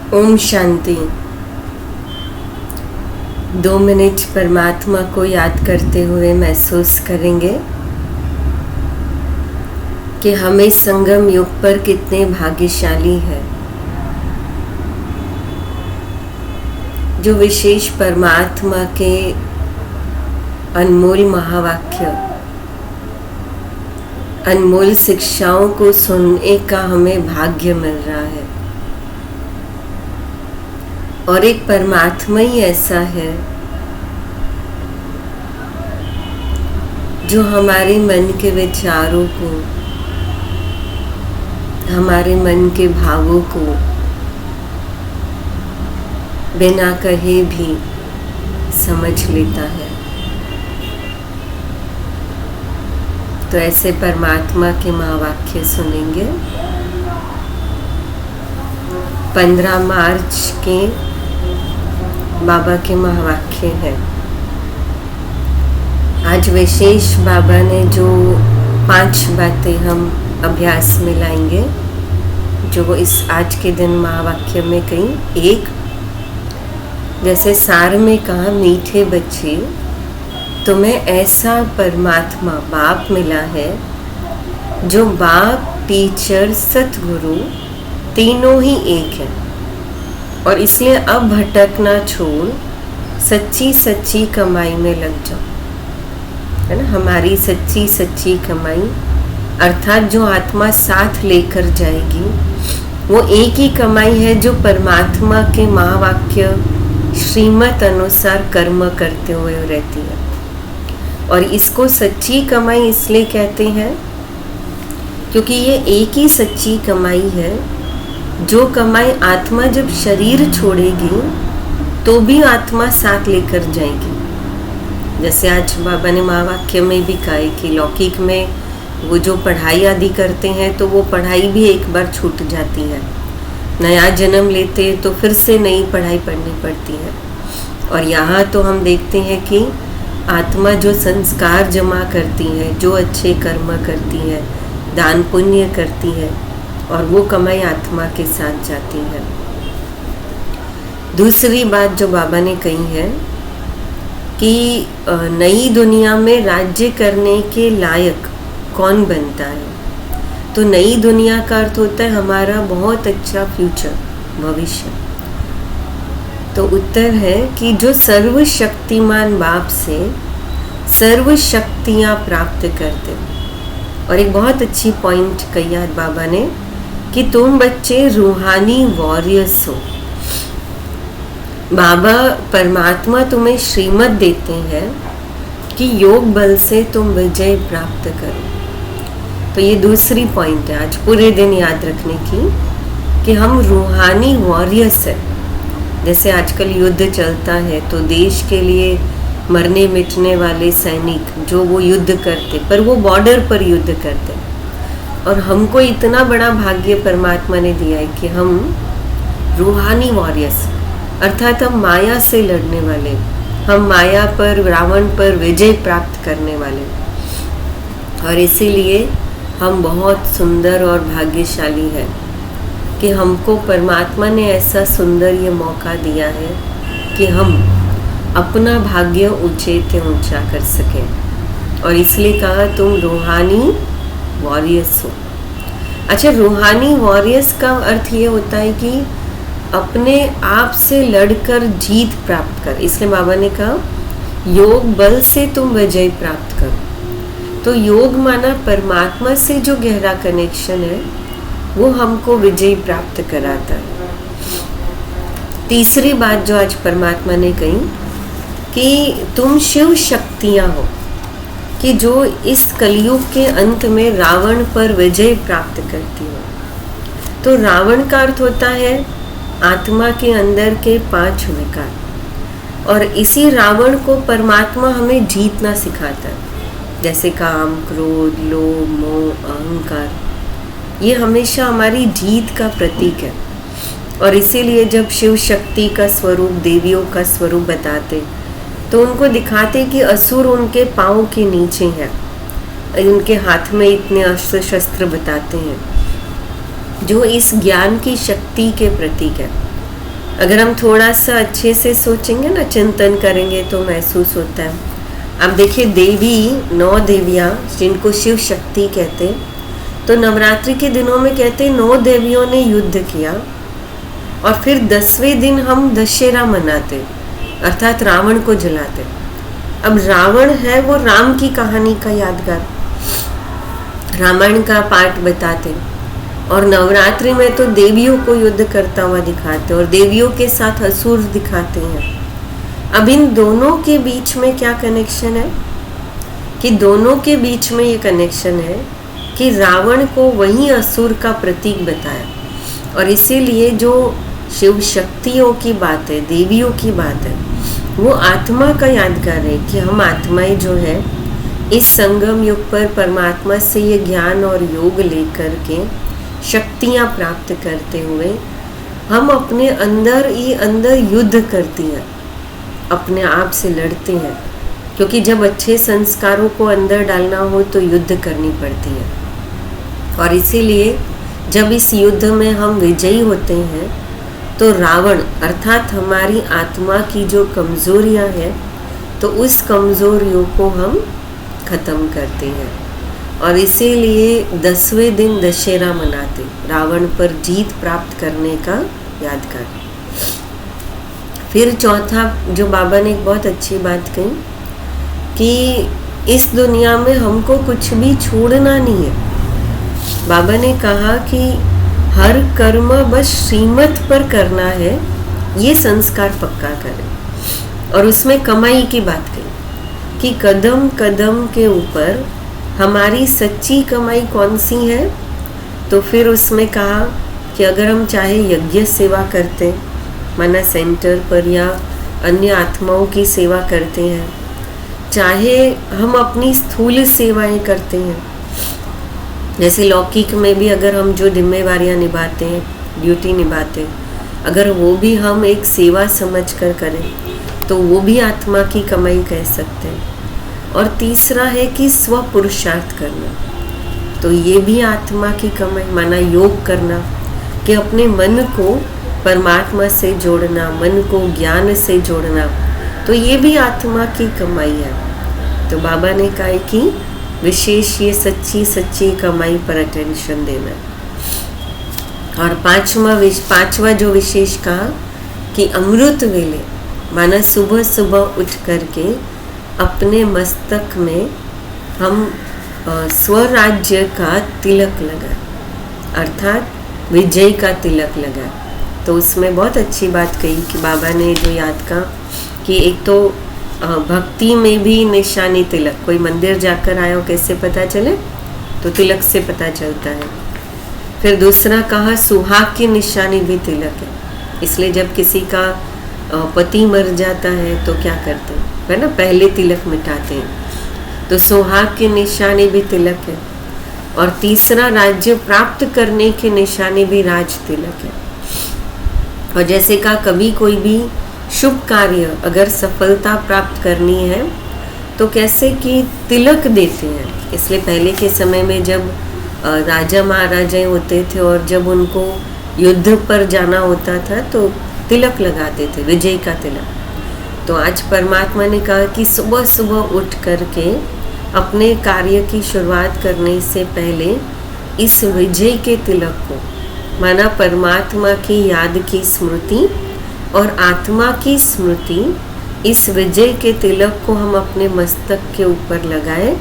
Om Shanti. 2 minute परमात्मा को याद करते हुए महसूस करेंगे कि हम इस संगम युग पर कितने भाग्यशाली हैं, जो विशेष परमात्मा के अनमोल महावाक्य, अनमोल शिक्षाओं को सुनने का हमें भाग्य मिल रहा है। और एक परमात्मा ही ऐसा है जो हमारे मन के विचारों को, हमारे मन के भावों को बिना कहे भी समझ लेता है। तो ऐसे परमात्मा के महावाक्य सुनेंगे। 15 मार्च के बाबा के महावाक्य है। आज विशेष बाबा ने जो 5 बातें हम अभ्यास में लाएंगे, जो इस आज के दिन महावाक्य में कहीं एक, जैसे सार में कहा, मीठे बच्चे तुम्हें ऐसा परमात्मा बाप मिला है जो बाप, टीचर, सतगुरु तीनों ही एक है। और इसलिए अब भटकना छोड़ सच्ची सच्ची कमाई में लग जाओ, है ना। हमारी सच्ची सच्ची कमाई अर्थात जो आत्मा साथ लेकर जाएगी वो एक ही कमाई है, जो परमात्मा के महावाक्य श्रीमत अनुसार कर्म करते हुए रहती है। और इसको सच्ची कमाई इसलिए कहते हैं क्योंकि ये एक ही सच्ची कमाई है, जो कमाई आत्मा जब शरीर छोड़ेगी तो भी आत्मा साथ लेकर जाएगी। जैसे आज बाबा ने महावाक्य में भी कहा है कि लौकिक में वो जो पढ़ाई आदि करते हैं तो वो पढ़ाई भी एक बार छूट जाती है, नया जन्म लेते तो फिर से नई पढ़ाई पढ़नी पड़ती है। और यहाँ तो हम देखते हैं कि आत्मा जो संस्कार जमा करती है, जो अच्छे कर्म करती है, दान पुण्य करती है, और वो कमाई आत्मा के साथ जाती है। दूसरी बात जो बाबा ने कही है कि नई दुनिया में राज्य करने के लायक कौन बनता है। तो नई दुनिया का अर्थ होता है हमारा बहुत अच्छा फ्यूचर, भविष्य। तो उत्तर है कि जो सर्वशक्तिमान बाप से सर्व शक्तियाँ प्राप्त करते। और एक बहुत अच्छी पॉइंट कही आज बाबा ने कि तुम बच्चे रूहानी वॉरियर्स हो। बाबा परमात्मा तुम्हें श्रीमत देते हैं कि योग बल से तुम विजय प्राप्त करो। तो ये दूसरी पॉइंट है आज पूरे दिन याद रखने की कि हम रूहानी वॉरियर्स हैं। जैसे आजकल युद्ध चलता है तो देश के लिए मरने मिटने वाले सैनिक जो वो युद्ध करते, पर वो बॉर्डर पर युद्ध करते। और हमको इतना बड़ा भाग्य परमात्मा ने दिया है कि हम रूहानी वॉरियर्स, अर्थात हम माया से लड़ने वाले, हम माया पर, रावण पर विजय प्राप्त करने वाले। और इसीलिए हम बहुत सुंदर और भाग्यशाली हैं कि हमको परमात्मा ने ऐसा सुंदर ये मौका दिया है कि हम अपना भाग्य ऊंचे से ऊंचा कर सकें। और इसलिए कहा तुम रूहानी वॉरियर्स हो। अच्छा, रूहानी वॉरियर्स का अर्थ ये होता है कि अपने आप से लड़कर जीत प्राप्त कर। इसलिए बाबा ने कहा योग बल से तुम विजय प्राप्त करो। तो योग माना परमात्मा से जो गहरा कनेक्शन है वो हमको विजय प्राप्त कराता है। तीसरी बात जो आज परमात्मा ने कही कि तुम शिव शक्तियाँ हो, कि जो इस कलयुग के अंत में रावण पर विजय प्राप्त करती हो। तो रावण का अर्थ होता है आत्मा के अंदर के 5 विकार, और इसी रावण को परमात्मा हमें जीतना सिखाता है। जैसे काम, क्रोध, लोभ, मोह, अहंकार, ये हमेशा हमारी जीत का प्रतीक है। और इसीलिए जब शिव शक्ति का स्वरूप, देवियों का स्वरूप बताते तो उनको दिखाते कि असुर उनके पाँव के नीचे हैं, उनके हाथ में इतने अस्त्र शस्त्र बताते हैं जो इस ज्ञान की शक्ति के प्रतीक है। अगर हम थोड़ा सा अच्छे से सोचेंगे ना, चिंतन करेंगे, तो महसूस होता है। अब देखिए, देवी 9 देवियाँ जिनको शिव शक्ति कहते, तो नवरात्रि के दिनों में कहते 9 देवियों ने युद्ध किया और फिर 10वें दिन हम दशहरा मनाते, अर्थात रावण को जलाते। अब रावण है वो राम की कहानी का यादगार, रामायण का पाठ बताते, और नवरात्रि में तो देवियों को युद्ध करता हुआ दिखाते और देवियों के साथ असुर दिखाते हैं। अब इन दोनों के बीच में क्या कनेक्शन है कि दोनों के बीच में ये कनेक्शन है कि रावण को वही असुर का प्रतीक बताया, और इसीलिए जो शिव शक्तियों की बात है, देवियों की बात है, वो आत्मा का यादगार है कि हम आत्माएं जो है इस संगम युग पर परमात्मा से ये ज्ञान और योग लेकर के शक्तियाँ प्राप्त करते हुए हम अपने अंदर ही अंदर युद्ध करती हैं, अपने आप से लड़ते हैं, क्योंकि जब अच्छे संस्कारों को अंदर डालना हो तो युद्ध करनी पड़ती है। और इसीलिए जब इस युद्ध में हम विजयी होते हैं तो रावण अर्थात हमारी आत्मा की जो कमजोरियां हैं, तो उस कमजोरियों को हम खत्म करते हैं, और इसीलिए 10वें दिन दशहरा मनाते, रावण पर जीत प्राप्त करने का यादगार। फिर चौथा जो बाबा ने एक बहुत अच्छी बात कही कि इस दुनिया में हमको कुछ भी छोड़ना नहीं है। बाबा ने कहा कि हर कर्म बस श्रीमत पर करना है, ये संस्कार पक्का करें। और उसमें कमाई की बात कही कि कदम कदम के ऊपर हमारी सच्ची कमाई कौन सी है, तो फिर उसमें कहा कि अगर हम चाहे यज्ञ सेवा करते, माना सेंटर पर या अन्य आत्माओं की सेवा करते हैं, चाहे हम अपनी स्थूल सेवाएं करते हैं, जैसे लौकिक में भी अगर हम जो जिम्मेवारियां निभाते हैं, ड्यूटी निभाते हैं, अगर वो भी हम एक सेवा समझकर करें तो वो भी आत्मा की कमाई कह सकते हैं। और तीसरा है कि स्व पुरुषार्थ करना, तो ये भी आत्मा की कमाई, माना योग करना कि अपने मन को परमात्मा से जोड़ना, मन को ज्ञान से जोड़ना, तो ये भी आत्मा की कमाई है। तो बाबा ने कहा कि विशेष ये सच्ची कमाई पर अटेंशन देना। और पांचवा जो विशेष कहा कि अमृत वेले, माना सुबह सुबह उठ करके अपने मस्तक में हम स्वराज्य का तिलक लगाए, अर्थात विजय का तिलक लगाए। तो उसमें बहुत अच्छी बात कही कि बाबा ने जो याद कहा कि एक तो भक्ति में भी निशानी तिलक, कोई मंदिर जाकर आया हो कैसे पता चले, तो तिलक से पता चलता है। फिर दूसरा कहा सुहाग की निशानी भी तिलक है, इसलिए जब किसी का पति मर जाता है तो क्या करते हैं, है ना, पहले तिलक मिटाते हैं, तो सुहाग की निशानी भी तिलक है। और तीसरा राज्य प्राप्त करने की निशानी भी राज तिलक है। और जैसे कहा कभी कोई भी शुभ कार्य अगर सफलता प्राप्त करनी है तो कैसे कि तिलक देते हैं। इसलिए पहले के समय में जब राजा महाराजाएं होते थे और जब उनको युद्ध पर जाना होता था तो तिलक लगाते थे, विजय का तिलक। तो आज परमात्मा ने कहा कि सुबह सुबह उठ करके अपने कार्य की शुरुआत करने से पहले इस विजय के तिलक को, माना परमात्मा की याद की स्मृति और आत्मा की स्मृति, इस विजय के तिलक को हम अपने मस्तक के ऊपर लगाएं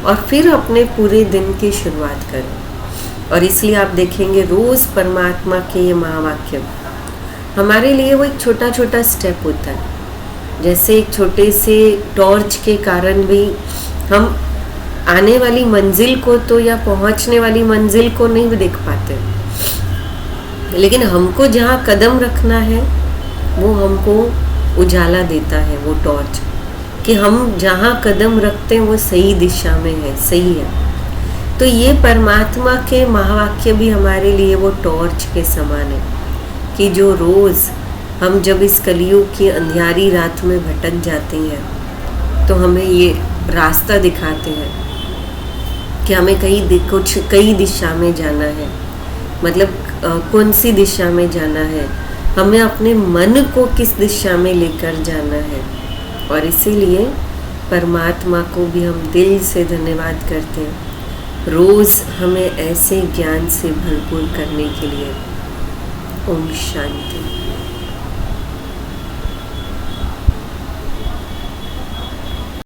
और फिर अपने पूरे दिन की शुरुआत करें। और इसलिए आप देखेंगे रोज परमात्मा के ये महावाक्य हमारे लिए वो एक छोटा छोटा स्टेप होता है। जैसे एक छोटे से टॉर्च के कारण भी हम आने वाली मंजिल को तो या पहुंचने वाली मंजिल को नहीं देख पाते, लेकिन हमको जहाँ कदम रखना है वो हमको उजाला देता है वो टॉर्च, कि हम जहाँ कदम रखते हैं वो सही दिशा में है, सही है। तो ये परमात्मा के महावाक्य भी हमारे लिए वो टॉर्च के समान है कि जो रोज़ हम जब इस कलयुग की अंधियारी रात में भटक जाते हैं तो हमें ये रास्ता दिखाते हैं कि हमें कई दिशा में जाना है, मतलब कौन सी दिशा में जाना है, हमें अपने मन को किस दिशा में लेकर जाना है। और इसीलिए परमात्मा को भी हम दिल से धन्यवाद करते हैं रोज़ हमें ऐसे ज्ञान से भरपूर करने के लिए। ओम शांति।